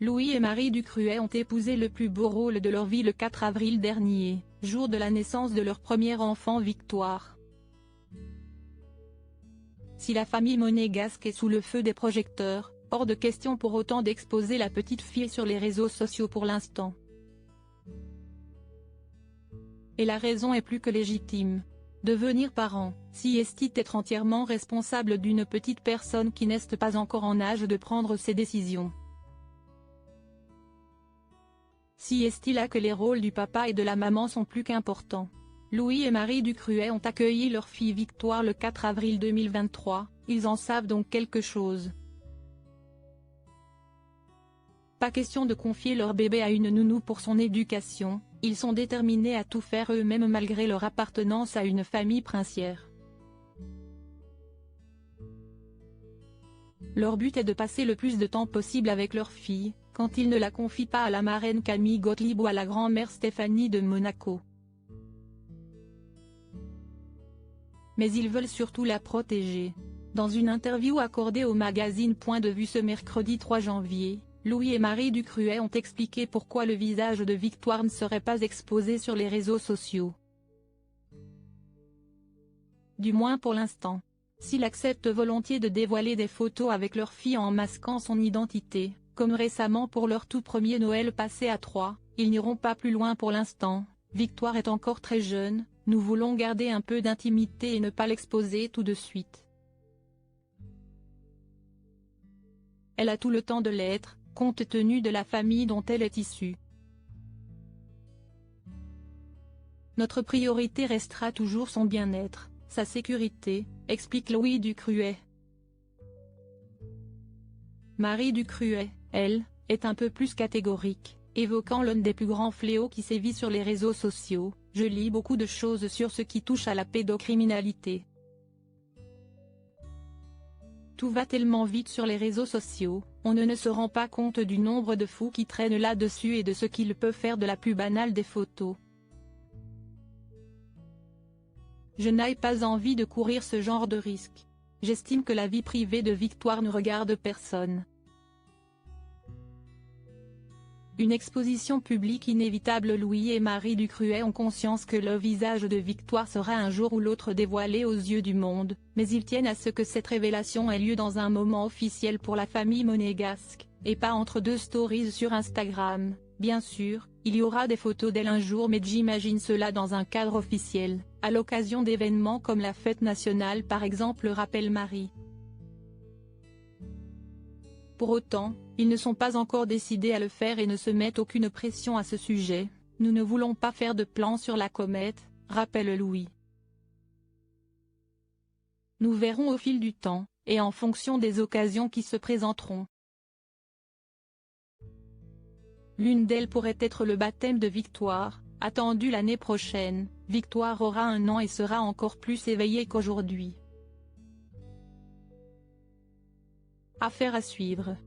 Louis et Marie Ducruet ont épousé le plus beau rôle de leur vie le 4 avril dernier, jour de la naissance de leur premier enfant Victoire. Si la famille monégasque est sous le feu des projecteurs, hors de question pour autant d'exposer la petite fille sur les réseaux sociaux pour l'instant. Et la raison est plus que légitime. Devenir parent, si est être entièrement responsable d'une petite personne qui n'est pas encore en âge de prendre ses décisions. Si est-il là que les rôles du papa et de la maman sont plus qu'importants. Louis et Marie Ducruet ont accueilli leur fille Victoire le 4 avril 2023, ils en savent donc quelque chose. Pas question de confier leur bébé à une nounou pour son éducation, ils sont déterminés à tout faire eux-mêmes malgré leur appartenance à une famille princière. Leur but est de passer le plus de temps possible avec leur fille, quand ils ne la confient pas à la marraine Camille Gottlieb ou à la grand-mère Stéphanie de Monaco. Mais ils veulent surtout la protéger. Dans une interview accordée au magazine Point de Vue ce mercredi 3 janvier, Louis et Marie Ducruet ont expliqué pourquoi le visage de Victoire ne serait pas exposé sur les réseaux sociaux. Du moins pour l'instant. S'il accepte volontiers de dévoiler des photos avec leur fille en masquant son identité, comme récemment pour leur tout premier Noël passé à 3, ils n'iront pas plus loin pour l'instant. Victoire est encore très jeune, nous voulons garder un peu d'intimité et ne pas l'exposer tout de suite. Elle a tout le temps de l'être, compte tenu de la famille dont elle est issue. Notre priorité restera toujours son bien-être, sa sécurité, explique Louis Ducruet. Marie Ducruet, elle, est un peu plus catégorique, évoquant l'un des plus grands fléaux qui sévit sur les réseaux sociaux. Je lis beaucoup de choses sur ce qui touche à la pédocriminalité. Tout va tellement vite sur les réseaux sociaux, on ne se rend pas compte du nombre de fous qui traînent là-dessus et de ce qu'ils peuvent faire de la plus banale des photos. Je n'ai pas envie de courir ce genre de risque. J'estime que la vie privée de Victoire ne regarde personne. Une exposition publique inévitable. Louis et Marie Ducruet ont conscience que le visage de Victoire sera un jour ou l'autre dévoilé aux yeux du monde, mais ils tiennent à ce que cette révélation ait lieu dans un moment officiel pour la famille monégasque, et pas entre deux stories sur Instagram. Bien sûr, il y aura des photos d'elle un jour, mais j'imagine cela dans un cadre officiel, à l'occasion d'événements comme la fête nationale par exemple, rappelle Marie. Pour autant, ils ne sont pas encore décidés à le faire et ne se mettent aucune pression à ce sujet. Nous ne voulons pas faire de plan sur la comète, rappelle Louis. Nous verrons au fil du temps, et en fonction des occasions qui se présenteront. L'une d'elles pourrait être le baptême de Victoire, attendu l'année prochaine. Victoire aura 1 an et sera encore plus éveillée qu'aujourd'hui. Affaire à suivre.